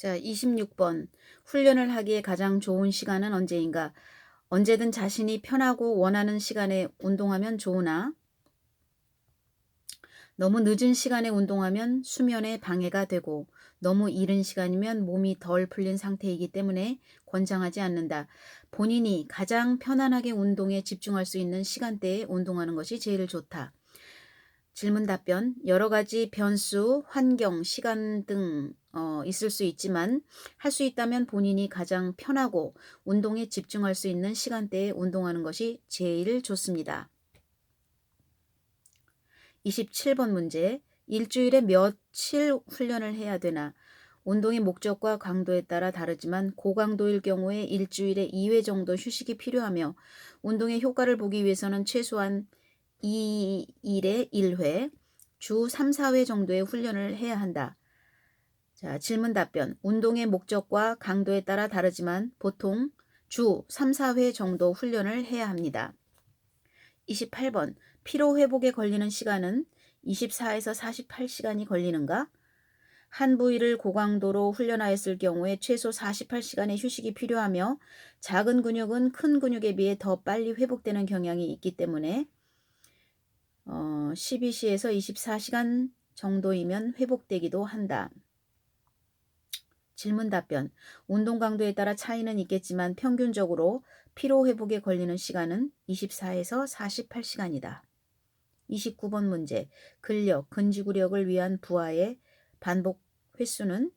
자, 26번. 훈련을 하기에 가장 좋은 시간은 언제인가? 언제든 자신이 편하고 원하는 시간에 운동하면 좋으나 너무 늦은 시간에 운동하면 수면에 방해가 되고 너무 이른 시간이면 몸이 덜 풀린 상태이기 때문에 권장하지 않는다. 본인이 가장 편안하게 운동에 집중할 수 있는 시간대에 운동하는 것이 제일 좋다. 질문 답변. 여러 가지 변수, 환경, 시간 등 있을 수 있지만 할 수 있다면 본인이 가장 편하고 운동에 집중할 수 있는 시간대에 운동하는 것이 제일 좋습니다. 27번 문제. 일주일에 며칠 훈련을 해야 되나? 운동의 목적과 강도에 따라 다르지만 고강도일 경우에 일주일에 2회 정도 휴식이 필요하며 운동의 효과를 보기 위해서는 최소한 2일에 1회, 주 3, 4회 정도의 훈련을 해야 한다. 자, 질문 답변. 운동의 목적과 강도에 따라 다르지만 보통 주 3, 4회 정도 훈련을 해야 합니다. 28번. 피로 회복에 걸리는 시간은 24에서 48시간이 걸리는가? 한 부위를 고강도로 훈련하였을 경우에 최소 48시간의 휴식이 필요하며 작은 근육은 큰 근육에 비해 더 빨리 회복되는 경향이 있기 때문에 12시에서 24시간 정도이면 회복되기도 한다. 질문 답변. 운동 강도에 따라 차이는 있겠지만 평균적으로 피로 회복에 걸리는 시간은 24에서 48시간이다. 29번 문제. 근력, 근지구력을 위한 부하의 반복 횟수는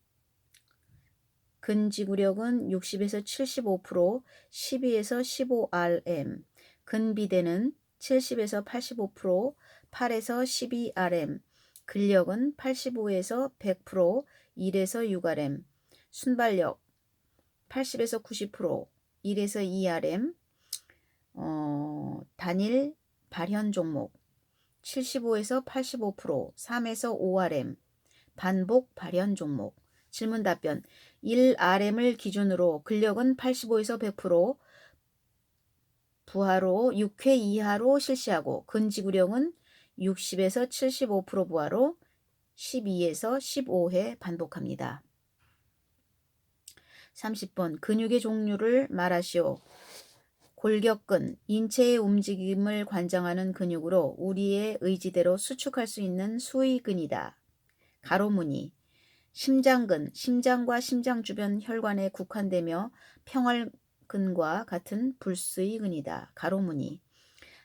근지구력은 60에서 75%, 12에서 15rm, 근비대는 70에서 85%, 8에서 12rm, 근력은 85에서 100%, 1에서 6rm, 순발력 80에서 90%, 1에서 2rm, 단일 발현 종목 75에서 85%, 3에서 5rm, 반복 발현 종목. 질문 답변. 1rm을 기준으로 근력은 85에서 100%, 부하로 6회 이하로 실시하고 근지구력은 60에서 75% 부하로 12에서 15회 반복합니다. 30번. 근육의 종류를 말하시오. 골격근, 인체의 움직임을 관장하는 근육으로 우리의 의지대로 수축할 수 있는 수의근이다. 가로무늬. 심장근, 심장과 심장 주변 혈관에 국한되며 평활근과 같은 불수의근이다. 가로무늬.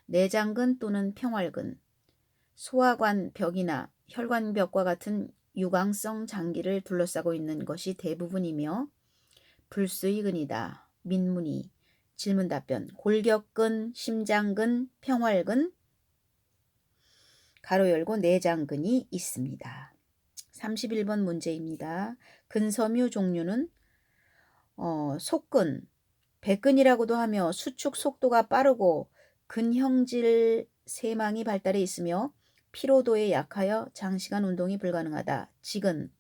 내장근 또는 평활근. 소화관 벽이나 혈관벽과 같은 유광성 장기를 둘러싸고 있는 것이 대부분이며 불수의근이다. 민무늬. 질문 답변. 골격근, 심장근, 평활근, 가로 열고 내장근이 있습니다. 31번 문제입니다. 근섬유 종류는 속근, 백근이라고도 하며 수축 속도가 빠르고 근형질 세망이 발달해 있으며 피로도에 약하여 장시간 운동이 불가능하다. 지근,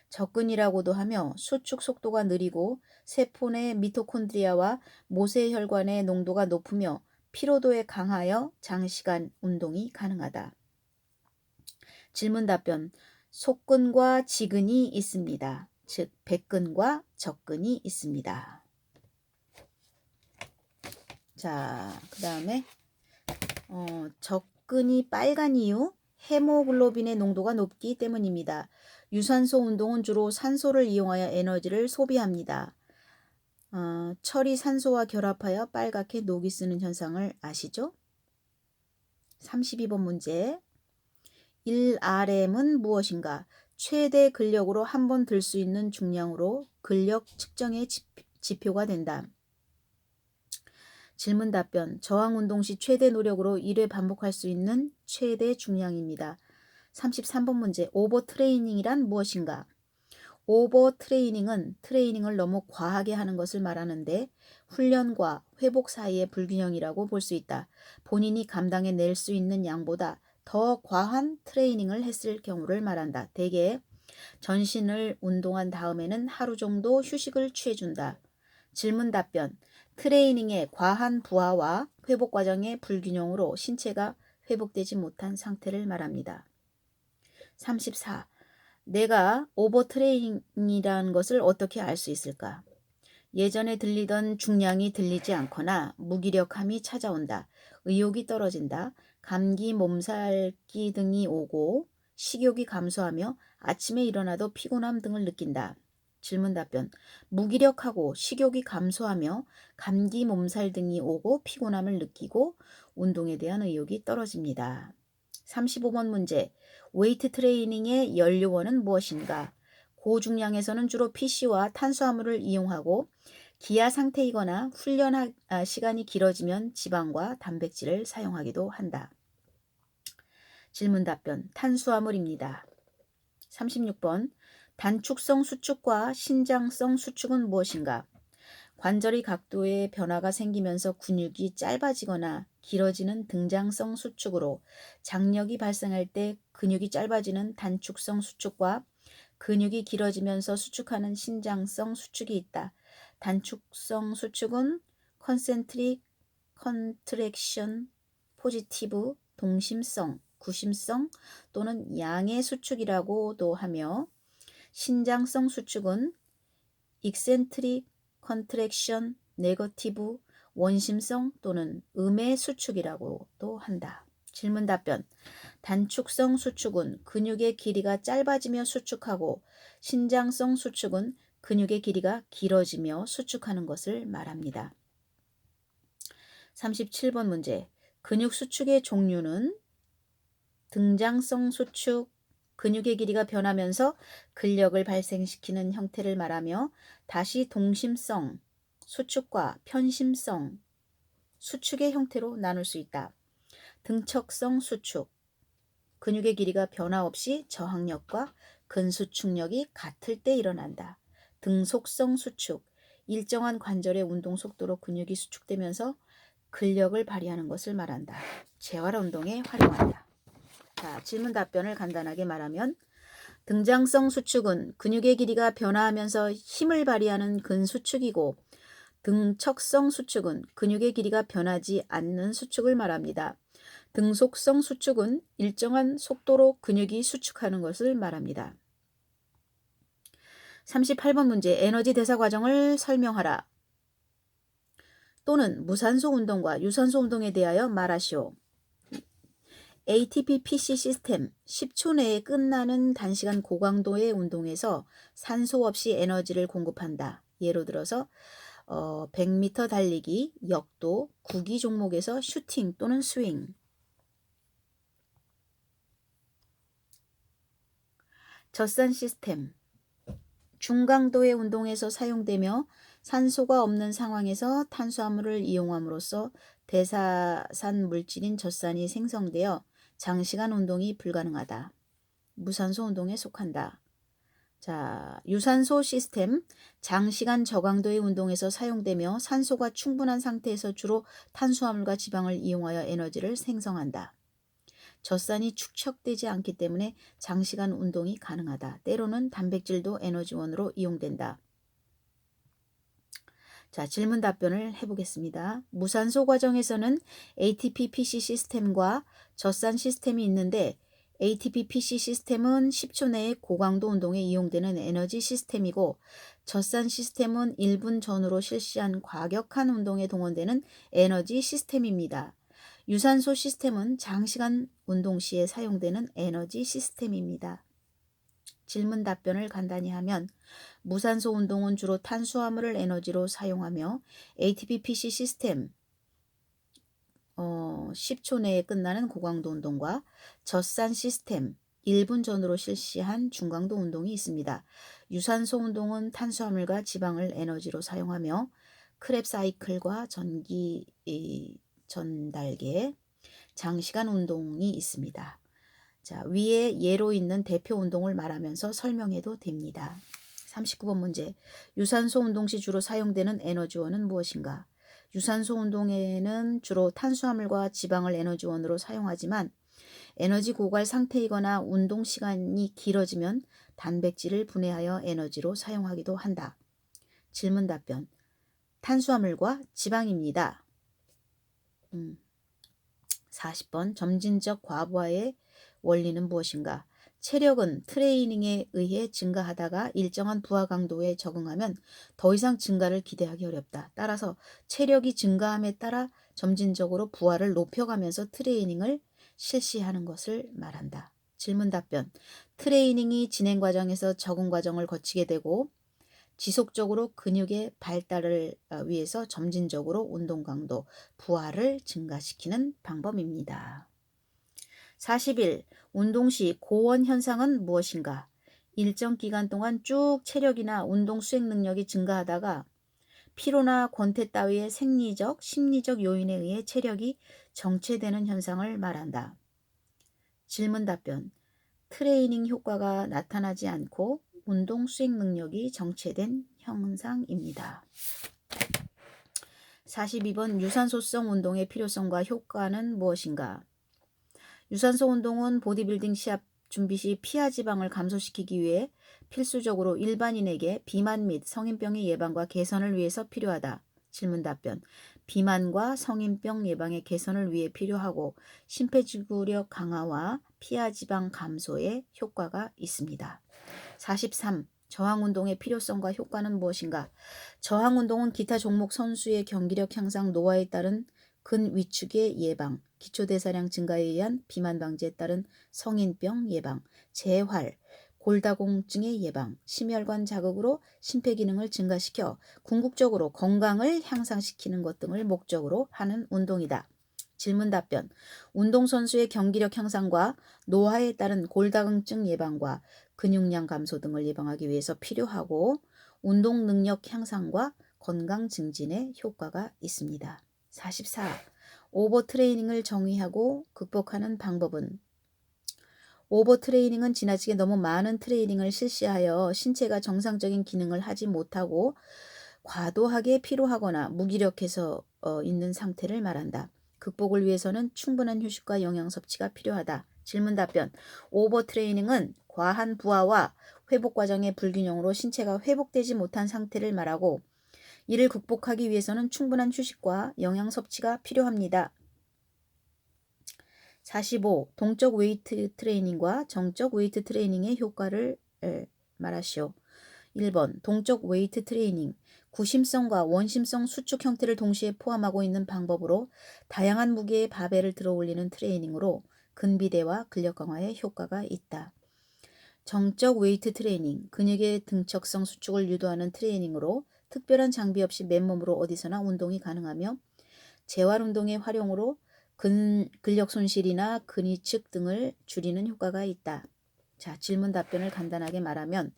적근이라고도 하며 수축 속도가 느리고 세포 내 미토콘드리아와 모세혈관의 농도가 높으며 피로도에 강하여 장시간 운동이 가능하다. 질문 답변. 속근과 지근이 있습니다. 즉 백근과 적근이 있습니다. 자, 그 다음에 적근이 빨간 이유 헤모글로빈의 농도가 높기 때문입니다. 유산소 운동은 주로 산소를 이용하여 에너지를 소비합니다. 철이 산소와 결합하여 빨갛게 녹이 쓰는 현상을 아시죠? 32번 문제. 1rm은 무엇인가? 최대 근력으로 한 번 들 수 있는 중량으로 근력 측정의 지표가 된다. 질문 답변. 저항 운동 시 최대 노력으로 1회 반복할 수 있는 최대 중량입니다. 33번 문제. 오버 트레이닝이란 무엇인가? 오버 트레이닝은 트레이닝을 너무 과하게 하는 것을 말하는데 훈련과 회복 사이의 불균형이라고 볼 수 있다. 본인이 감당해낼 수 있는 양보다 더 과한 트레이닝을 했을 경우를 말한다. 대개 전신을 운동한 다음에는 하루 정도 휴식을 취해준다. 질문 답변. 트레이닝의 과한 부하와 회복 과정의 불균형으로 신체가 회복되지 못한 상태를 말합니다. 34. 내가 오버트레이닝이라는 것을 어떻게 알 수 있을까? 예전에 들리던 중량이 들리지 않거나 무기력함이 찾아온다. 의욕이 떨어진다. 감기, 몸살기 등이 오고 식욕이 감소하며 아침에 일어나도 피곤함 등을 느낀다. 질문 답변. 무기력하고 식욕이 감소하며 감기, 몸살 등이 오고 피곤함을 느끼고 운동에 대한 의욕이 떨어집니다. 35번 문제. 웨이트 트레이닝의 연료원은 무엇인가? 고중량에서는 주로 PC와 탄수화물을 이용하고 기아 상태이거나 훈련 시간이 길어지면 지방과 단백질을 사용하기도 한다. 질문 답변. 탄수화물입니다. 36번. 단축성 수축과 신장성 수축은 무엇인가? 관절의 각도에 변화가 생기면서 근육이 짧아지거나 길어지는 등장성 수축으로 장력이 발생할 때 근육이 짧아지는 단축성 수축과 근육이 길어지면서 수축하는 신장성 수축이 있다. 단축성 수축은 컨센트릭 컨트랙션, 포지티브, 동심성, 구심성 또는 양의 수축이라고도 하며 신장성 수축은 익센트릭 컨트랙션, 네거티브, 원심성 또는 음의 수축이라고도 한다. 질문 답변. 단축성 수축은 근육의 길이가 짧아지며 수축하고 신장성 수축은 근육의 길이가 길어지며 수축하는 것을 말합니다. 37번 문제. 근육 수축의 종류는 등장성 수축, 근육의 길이가 변하면서 근력을 발생시키는 형태를 말하며 다시 동심성 수축과 편심성 수축의 형태로 나눌 수 있다. 등척성 수축, 근육의 길이가 변화 없이 저항력과 근수축력이 같을 때 일어난다. 등속성 수축, 일정한 관절의 운동 속도로 근육이 수축되면서 근력을 발휘하는 것을 말한다. 재활 운동에 활용한다. 자, 질문 답변을 간단하게 말하면 등장성 수축은 근육의 길이가 변화하면서 힘을 발휘하는 근수축이고 등척성 수축은 근육의 길이가 변하지 않는 수축을 말합니다. 등속성 수축은 일정한 속도로 근육이 수축하는 것을 말합니다. 38번 문제. 에너지 대사 과정을 설명하라. 또는 무산소 운동과 유산소 운동에 대하여 말하시오. ATP-PC 시스템 10초 내에 끝나는 단시간 고강도의 운동에서 산소 없이 에너지를 공급한다. 예로 들어서 100m 달리기, 역도, 구기 종목에서 슈팅 또는 스윙. 젖산 시스템 중강도의 운동에서 사용되며 산소가 없는 상황에서 탄수화물을 이용함으로써 대사산 물질인 젖산이 생성되어 장시간 운동이 불가능하다. 무산소 운동에 속한다. 자, 유산소 시스템 장시간 저강도의 운동에서 사용되며 산소가 충분한 상태에서 주로 탄수화물과 지방을 이용하여 에너지를 생성한다. 젖산이 축적되지 않기 때문에 장시간 운동이 가능하다. 때로는 단백질도 에너지원으로 이용된다. 자, 질문 답변을 해보겠습니다. 무산소 과정에서는 ATP-PC 시스템과 젖산 시스템이 있는데 ATP-PC 시스템은 10초 내에 고강도 운동에 이용되는 에너지 시스템이고 젖산 시스템은 1분 전후로 실시한 과격한 운동에 동원되는 에너지 시스템입니다. 유산소 시스템은 장시간 운동 시에 사용되는 에너지 시스템입니다. 질문 답변을 간단히 하면 무산소 운동은 주로 탄수화물을 에너지로 사용하며 ATP-PC 시스템 10초 내에 끝나는 고강도 운동과 젖산 시스템 1분 전후로 실시한 중강도 운동이 있습니다. 유산소 운동은 탄수화물과 지방을 에너지로 사용하며 크랩 사이클과 전기 전달계 장시간 운동이 있습니다. 자, 위에 예로 있는 대표 운동을 말하면서 설명해도 됩니다. 39번 문제. 유산소 운동 시 주로 사용되는 에너지원은 무엇인가? 유산소 운동에는 주로 탄수화물과 지방을 에너지원으로 사용하지만 에너지 고갈 상태이거나 운동 시간이 길어지면 단백질을 분해하여 에너지로 사용하기도 한다. 질문 답변. 탄수화물과 지방입니다. 40번. 점진적 과부하의 원리는 무엇인가? 체력은 트레이닝에 의해 증가하다가 일정한 부하 강도에 적응하면 더 이상 증가를 기대하기 어렵다. 따라서 체력이 증가함에 따라 점진적으로 부하를 높여가면서 트레이닝을 실시하는 것을 말한다. 질문 답변. 트레이닝이 진행 과정에서 적응 과정을 거치게 되고 지속적으로 근육의 발달을 위해서 점진적으로 운동 강도, 부하를 증가시키는 방법입니다. 41. 운동 시 고원 현상은 무엇인가? 일정 기간 동안 쭉 체력이나 운동 수행 능력이 증가하다가 피로나 권태 따위의 생리적, 심리적 요인에 의해 체력이 정체되는 현상을 말한다. 질문 답변. 트레이닝 효과가 나타나지 않고 운동 수행 능력이 정체된 현상입니다. 42번 유산소성 운동의 필요성과 효과는 무엇인가? 유산소 운동은 보디빌딩 시합 준비 시 피하 지방을 감소시키기 위해 필수적으로 일반인에게 비만 및 성인병의 예방과 개선을 위해서 필요하다. 질문 답변. 비만과 성인병 예방의 개선을 위해 필요하고 심폐지구력 강화와 피하 지방 감소에 효과가 있습니다. 43. 저항운동의 필요성과 효과는 무엇인가? 저항운동은 기타 종목 선수의 경기력 향상, 노화에 따른 근위축의 예방, 기초대사량 증가에 의한 비만 방지에 따른 성인병 예방, 재활, 골다공증의 예방, 심혈관 자극으로 심폐기능을 증가시켜 궁극적으로 건강을 향상시키는 것 등을 목적으로 하는 운동이다. 질문 답변. 운동선수의 경기력 향상과 노화에 따른 골다공증 예방과 근육량 감소 등을 예방하기 위해서 필요하고 운동 능력 향상과 건강 증진에 효과가 있습니다. 44. 오버 트레이닝을 정의하고 극복하는 방법은? 오버 트레이닝은 지나치게 너무 많은 트레이닝을 실시하여 신체가 정상적인 기능을 하지 못하고 과도하게 피로하거나 무기력해서 있는 상태를 말한다. 극복을 위해서는 충분한 휴식과 영양 섭취가 필요하다. 질문 답변. 오버 트레이닝은 과한 부하와 회복 과정의 불균형으로 신체가 회복되지 못한 상태를 말하고 이를 극복하기 위해서는 충분한 휴식과 영양 섭취가 필요합니다. 45. 동적 웨이트 트레이닝과 정적 웨이트 트레이닝의 효과를 말하시오. 1번. 동적 웨이트 트레이닝. 구심성과 원심성 수축 형태를 동시에 포함하고 있는 방법으로 다양한 무게의 바벨을 들어 올리는 트레이닝으로 근비대와 근력 강화에 효과가 있다. 정적 웨이트 트레이닝. 근육의 등척성 수축을 유도하는 트레이닝으로 특별한 장비 없이 맨몸으로 어디서나 운동이 가능하며 재활 운동의 활용으로 근력 손실이나 근위축 등을 줄이는 효과가 있다. 자, 질문 답변을 간단하게 말하면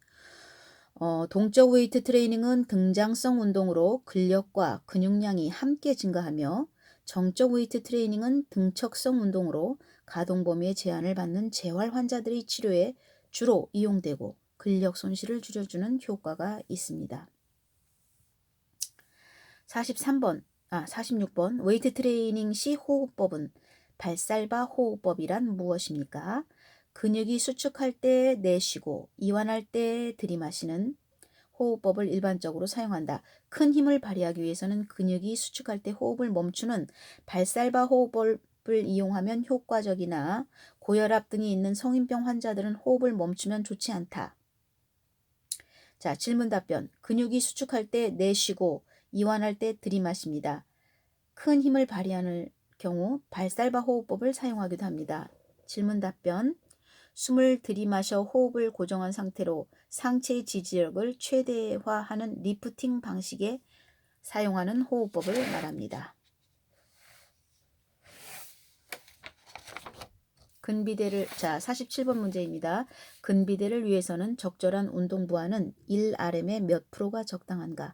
동적 웨이트 트레이닝은 등장성 운동으로 근력과 근육량이 함께 증가하며 정적 웨이트 트레이닝은 등척성 운동으로 가동 범위의 제한을 받는 재활 환자들의 치료에 주로 이용되고 근력 손실을 줄여주는 효과가 있습니다. 46번 웨이트 트레이닝 시 호흡법은 발살바 호흡법이란 무엇입니까? 근육이 수축할 때 내쉬고 이완할 때 들이마시는 호흡법을 일반적으로 사용한다. 큰 힘을 발휘하기 위해서는 근육이 수축할 때 호흡을 멈추는 발살바 호흡법을 이용하면 효과적이나 고혈압 등이 있는 성인병 환자들은 호흡을 멈추면 좋지 않다. 자, 질문 답변. 근육이 수축할 때 내쉬고 이완할 때 들이마십니다. 큰 힘을 발휘하는 경우 발살바 호흡법을 사용하기도 합니다. 질문 답변. 숨을 들이마셔 호흡을 고정한 상태로 상체의 지지력을 최대화하는 리프팅 방식에 사용하는 호흡법을 말합니다. 자, 47번 문제입니다. 근비대를 위해서는 적절한 운동 부하는 1rm의 몇 프로가 적당한가?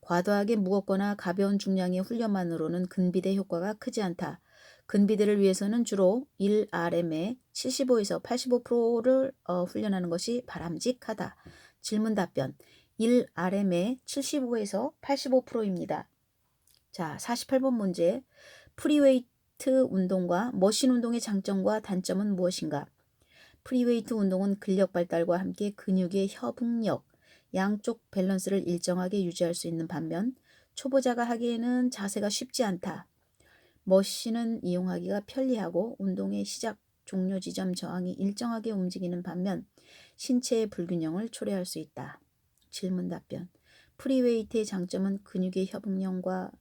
과도하게 무겁거나 가벼운 중량의 훈련만으로는 근비대 효과가 크지 않다. 근비대를 위해서는 주로 1rm의 75에서 85%를 훈련하는 것이 바람직하다. 질문 답변. 1rm의 75에서 85%입니다. 자, 48번 문제. 프리웨이트 운동과 머신 운동의 장점과 단점은 무엇인가? 프리웨이트 운동은 근력 발달과 함께 근육의 협응력, 양쪽 밸런스를 일정하게 유지할 수 있는 반면 초보자가 하기에는 자세가 쉽지 않다. 머신은 이용하기가 편리하고 운동의 시작 종료 지점 저항이 일정하게 움직이는 반면 신체의 불균형을 초래할 수 있다. 질문 답변. 프리웨이트의 장점은 근육의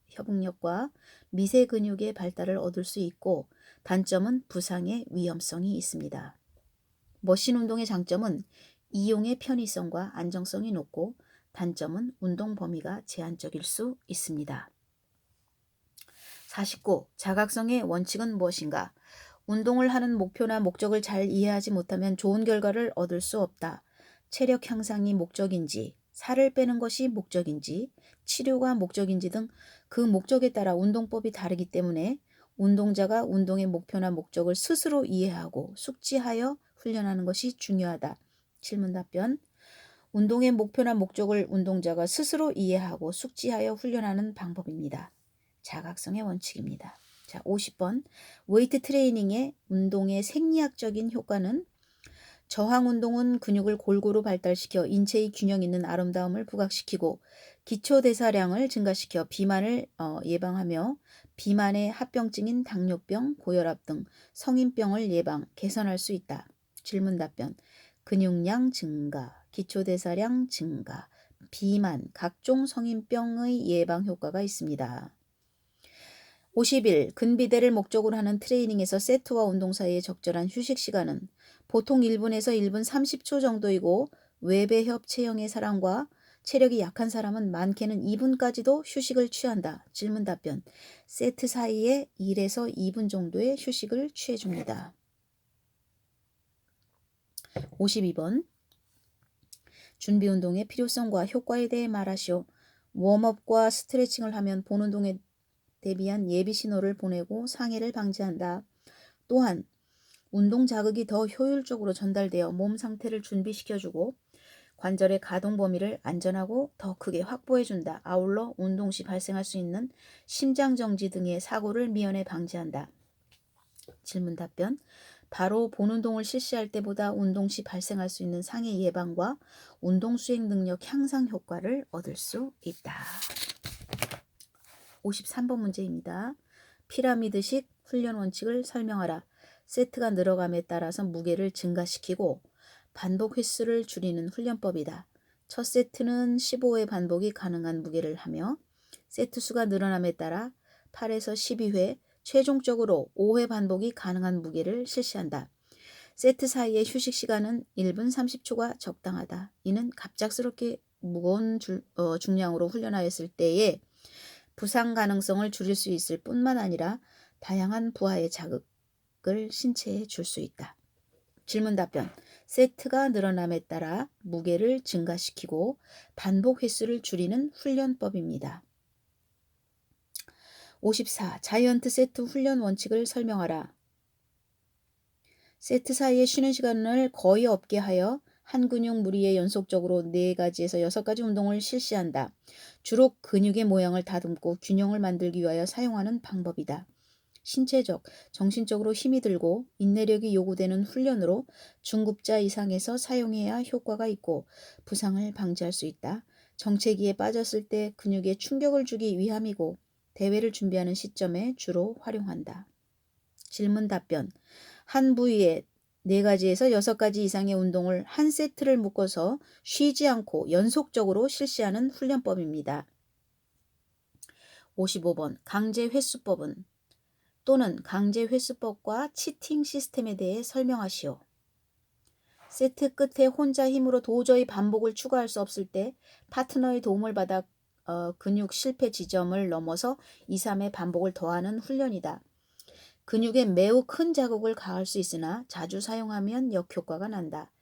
협응력과 미세 근육의 발달을 얻을 수 있고 단점은 부상의 위험성이 있습니다. 머신 운동의 장점은 이용의 편의성과 안정성이 높고 단점은 운동 범위가 제한적일 수 있습니다. 49. 자각성의 원칙은 무엇인가? 운동을 하는 목표나 목적을 잘 이해하지 못하면 좋은 결과를 얻을 수 없다. 체력 향상이 목적인지, 살을 빼는 것이 목적인지, 치료가 목적인지 등 그 목적에 따라 운동법이 다르기 때문에 운동자가 운동의 목표나 목적을 스스로 이해하고 숙지하여 훈련하는 것이 중요하다. 질문 답변. 운동의 목표나 목적을 운동자가 스스로 이해하고 숙지하여 훈련하는 방법입니다. 자각성의 원칙입니다. 자, 50번. 웨이트 트레이닝의 운동의 생리학적인 효과는 저항 운동은 근육을 골고루 발달시켜 인체의 균형 있는 아름다움을 부각시키고 기초 대사량을 증가시켜 비만을 예방하며 비만의 합병증인 당뇨병, 고혈압 등 성인병을 개선할 수 있다. 질문 답변. 근육량 증가, 기초 대사량 증가, 비만, 각종 성인병의 예방 효과가 있습니다. 50일. 근비대를 목적으로 하는 트레이닝에서 세트와 운동 사이의 적절한 휴식 시간은 보통 1분에서 1분 30초 정도이고 외배협 체형의 사람과 체력이 약한 사람은 많게는 2분까지도 휴식을 취한다. 질문 답변. 세트 사이에 1에서 2분 정도의 휴식을 취해줍니다. 52번. 준비 운동의 필요성과 효과에 대해 말하시오. 웜업과 스트레칭을 하면 본 운동에 대비한 예비 신호를 보내고 상해를 방지한다. 또한 운동 자극이 더 효율적으로 전달되어 몸 상태를 준비시켜주고 관절의 가동 범위를 안전하고 더 크게 확보해준다. 아울러 운동 시 발생할 수 있는 심장정지 등의 사고를 미연에 방지한다. 질문 답변. 바로 본 운동을 실시할 때보다 운동 시 발생할 수 있는 상해 예방과 운동 수행 능력 향상 효과를 얻을 수 있다. 53번 문제입니다. 피라미드식 훈련 원칙을 설명하라. 세트가 늘어감에 따라서 무게를 증가시키고 반복 횟수를 줄이는 훈련법이다. 첫 세트는 15회 반복이 가능한 무게를 하며 세트 수가 늘어남에 따라 8에서 12회, 최종적으로 5회 반복이 가능한 무게를 실시한다. 세트 사이의 휴식 시간은 1분 30초가 적당하다. 이는 갑작스럽게 무거운 중량으로 훈련하였을 때에 부상 가능성을 줄일 수 있을 뿐만 아니라 다양한 부하의 자극을 신체에 줄 수 있다. 질문 답변. 세트가 늘어남에 따라 무게를 증가시키고 반복 횟수를 줄이는 훈련법입니다. 54. 자이언트 세트 훈련 원칙을 설명하라. 세트 사이에 쉬는 시간을 거의 없게 하여 한 근육 무리에 연속적으로 4가지에서 6가지 운동을 실시한다. 주로 근육의 모양을 다듬고 균형을 만들기 위하여 사용하는 방법이다. 신체적, 정신적으로 힘이 들고 인내력이 요구되는 훈련으로 중급자 이상에서 사용해야 효과가 있고 부상을 방지할 수 있다. 정체기에 빠졌을 때 근육에 충격을 주기 위함이고 대회를 준비하는 시점에 주로 활용한다. 질문 답변. 한 부위에 4가지에서 6가지 이상의 운동을 한 세트를 묶어서 쉬지 않고 연속적으로 실시하는 훈련법입니다. 55번. 강제 횟수법은 또는 강제 횟수법과 치팅 시스템에 대해 설명하시오. 세트 끝에 혼자 힘으로 도저히 반복을 추가할 수 없을 때 파트너의 도움을 받아 근육 실패 지점을 넘어서 2, 3회 반복을 더하는 훈련이다. 근육에 매우 큰 자극을 가할 수 있으나 자주 사용하면 역효과가 난다.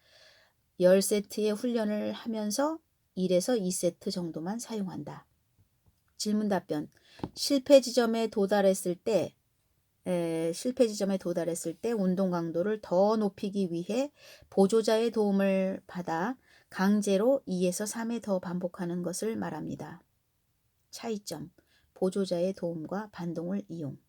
10세트의 훈련을 하면서 1에서 2세트 정도만 사용한다. 질문 답변. 실패 지점에 도달했을 때 운동 강도를 더 높이기 위해 보조자의 도움을 받아 강제로 2에서 3회 더 반복하는 것을 말합니다. 차이점. 보조자의 도움과 반동을 이용.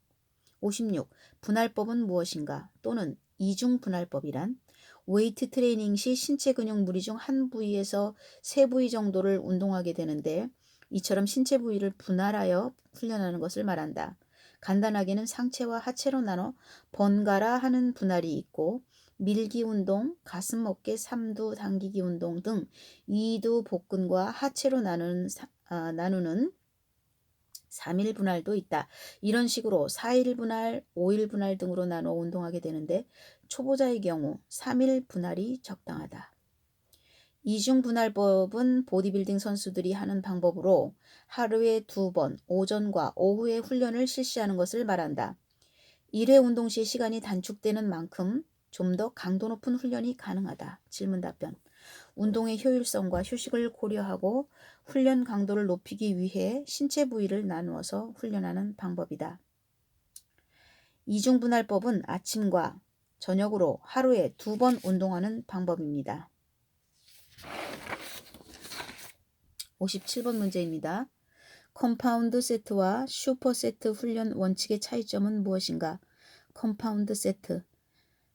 56. 분할법은 무엇인가? 또는 이중 분할법이란 웨이트 트레이닝 시 신체 근육 무리 중 한 부위에서 3부위 정도를 운동하게 되는데 이처럼 신체 부위를 분할하여 훈련하는 것을 말한다. 간단하게는 상체와 하체로 나눠 번갈아 하는 분할이 있고 밀기 운동, 가슴, 어깨, 삼두 당기기 운동 등 이두 복근과 하체로 나누는 3일 분할도 있다. 이런 식으로 4일 분할, 5일 분할 등으로 나눠 운동하게 되는데 초보자의 경우 3일 분할이 적당하다. 이중 분할법은 보디빌딩 선수들이 하는 방법으로 하루에 2번 오전과 오후에 훈련을 실시하는 것을 말한다. 1회 운동 시 시간이 단축되는 만큼 좀 더 강도 높은 훈련이 가능하다. 질문 답변. 운동의 효율성과 휴식을 고려하고 훈련 강도를 높이기 위해 신체 부위를 나누어서 훈련하는 방법이다. 이중분할법은 아침과 저녁으로 하루에 2번 운동하는 방법입니다. 57번 문제입니다. 컴파운드 세트와 슈퍼 세트 훈련 원칙의 차이점은 무엇인가? 컴파운드 세트.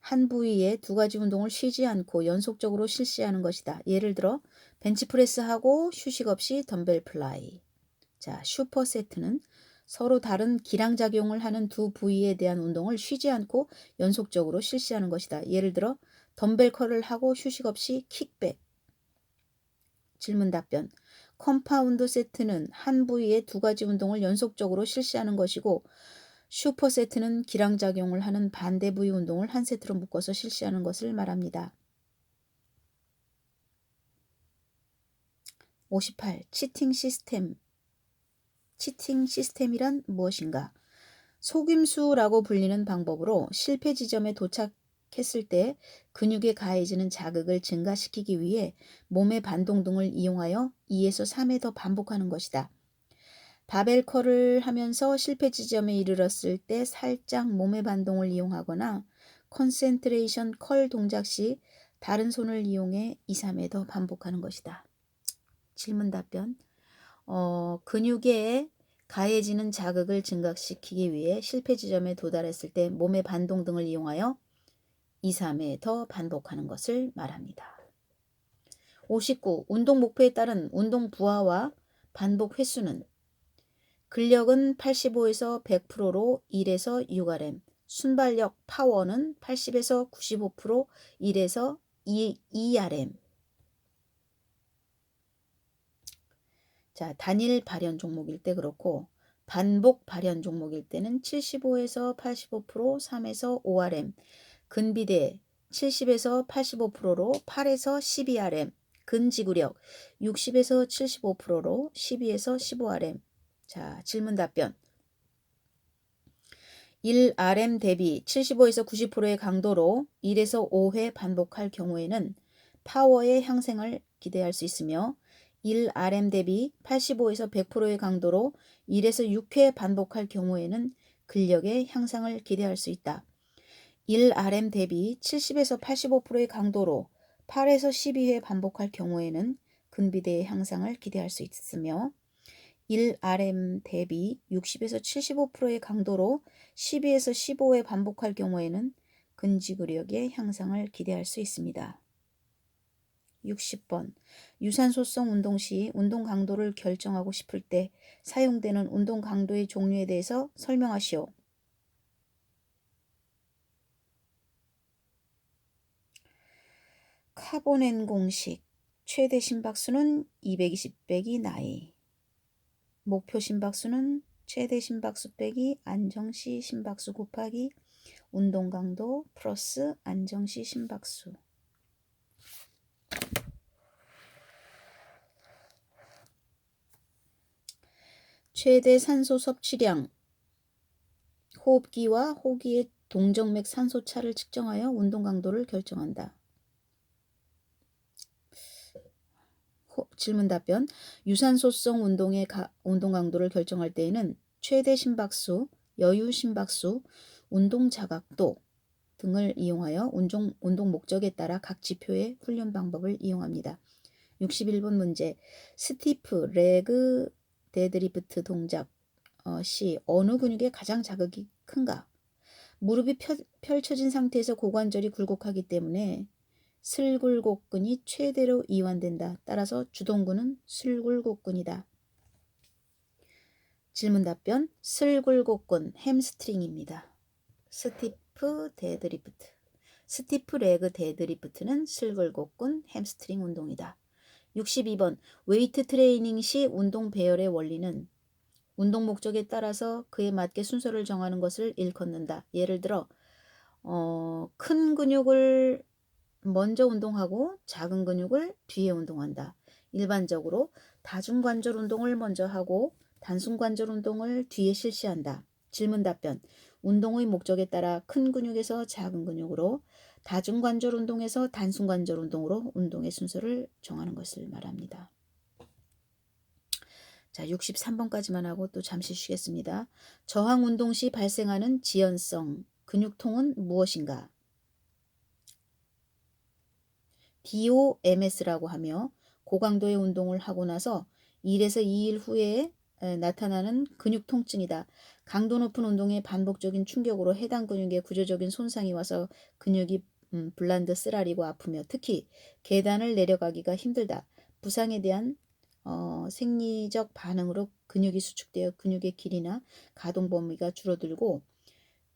한 부위에 2가지 운동을 쉬지 않고 연속적으로 실시하는 것이다. 예를 들어 벤치프레스하고 휴식 없이 덤벨 플라이. 자, 슈퍼 세트는 서로 다른 기량작용을 하는 두 부위에 대한 운동을 쉬지 않고 연속적으로 실시하는 것이다. 예를 들어 덤벨 컬을 하고 휴식 없이 킥백. 질문 답변. 컴파운드 세트는 한 부위에 2가지 운동을 연속적으로 실시하는 것이고 슈퍼 세트는 기량작용을 하는 반대 부위 운동을 한 세트로 묶어서 실시하는 것을 말합니다. 58. 치팅 시스템. 치팅 시스템이란 무엇인가? 속임수라고 불리는 방법으로 실패 지점에 도착했을 때 근육에 가해지는 자극을 증가시키기 위해 몸의 반동 등을 이용하여 2에서 3회 더 반복하는 것이다. 바벨 컬을 하면서 실패 지점에 이르렀을 때 살짝 몸의 반동을 이용하거나 컨센트레이션 컬 동작 시 다른 손을 이용해 2, 3회 더 반복하는 것이다. 질문 답변. 근육에 가해지는 자극을 증가시키기 위해 실패 지점에 도달했을 때 몸의 반동 등을 이용하여 2, 3회 더 반복하는 것을 말합니다. 59. 운동 목표에 따른 운동 부하와 반복 횟수는 근력은 85에서 100%로 1에서 6RM, 순발력 파워는 80에서 95% 1에서 2RM. 자, 단일 발현 종목일 때 그렇고 반복 발현 종목일 때는 75에서 85% 3에서 5RM, 근비대 70에서 85%로 8에서 12RM, 근지구력 60에서 75%로 12에서 15RM. 자, 질문 답변. 1RM 대비 75에서 90%의 강도로 1에서 5회 반복할 경우에는 파워의 향상을 기대할 수 있으며 1RM 대비 85에서 100%의 강도로 1에서 6회 반복할 경우에는 근력의 향상을 기대할 수 있다. 1RM 대비 70에서 85%의 강도로 8에서 12회 반복할 경우에는 근비대의 향상을 기대할 수 있으며 1RM 대비 60에서 75%의 강도로 12에서 15회 반복할 경우에는 근지구력의 향상을 기대할 수 있습니다. 60번. 유산소성 운동 시 운동 강도를 결정하고 싶을 때 사용되는 운동 강도의 종류에 대해서 설명하시오. 카보넨 공식. 최대 심박수는 220 빼기 나이. 목표 심박수는 최대 심박수 빼기 안정시 심박수 곱하기 운동 강도 플러스 안정시 심박수. 최대 산소 섭취량. 호흡기와 호기의 동정맥 산소 차를 측정하여 운동 강도를 결정한다. 질문 답변. 유산소성 운동의 운동 강도를 결정할 때에는 최대 심박수, 여유 심박수, 운동 자각도 등을 이용하여 운동 목적에 따라 각 지표의 훈련 방법을 이용합니다. 61번 문제. 스티프 레그 데드리프트 동작 시 어느 근육에 가장 자극이 큰가? 무릎이 펼쳐진 상태에서 고관절이 굴곡하기 때문에 슬굴곡근이 최대로 이완된다. 따라서 주동근은 슬굴곡근이다. 질문 답변. 슬굴곡근 햄스트링입니다. 스티프 데드리프트. 스티프 레그 데드리프트는 슬굴곡근 햄스트링 운동이다. 62번. 웨이트 트레이닝 시 운동 배열의 원리는 운동 목적에 따라서 그에 맞게 순서를 정하는 것을 일컫는다. 예를 들어 큰 근육을 먼저 운동하고 작은 근육을 뒤에 운동한다. 일반적으로 다중관절 운동을 먼저 하고 단순관절 운동을 뒤에 실시한다. 질문 답변. 운동의 목적에 따라 큰 근육에서 작은 근육으로, 다중관절 운동에서 단순관절 운동으로 운동의 순서를 정하는 것을 말합니다. 자, 63번까지만 하고 또 잠시 쉬겠습니다. 저항 운동 시 발생하는 지연성 근육통은 무엇인가? DOMS라고 하며 고강도의 운동을 하고 나서 1에서 2일 후에 나타나는 근육 통증이다. 강도 높은 운동의 반복적인 충격으로 해당 근육에 구조적인 손상이 와서 근육이 불란드 쓰라리고 아프며 특히 계단을 내려가기가 힘들다. 부상에 대한 생리적 반응으로 근육이 수축되어 근육의 길이나 가동 범위가 줄어들고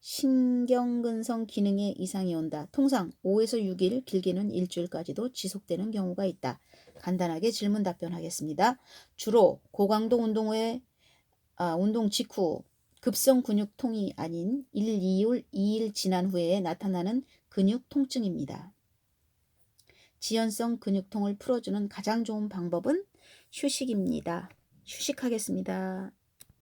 신경근성 기능에 이상이 온다. 통상 5에서 6일, 길게는 일주일까지도 지속되는 경우가 있다. 간단하게 질문 답변하겠습니다. 주로 고강도 운동 직후 급성 근육통이 아닌 1, 2일 지난 후에 나타나는 근육 통증입니다. 지연성 근육통을 풀어주는 가장 좋은 방법은 휴식입니다. 휴식하겠습니다.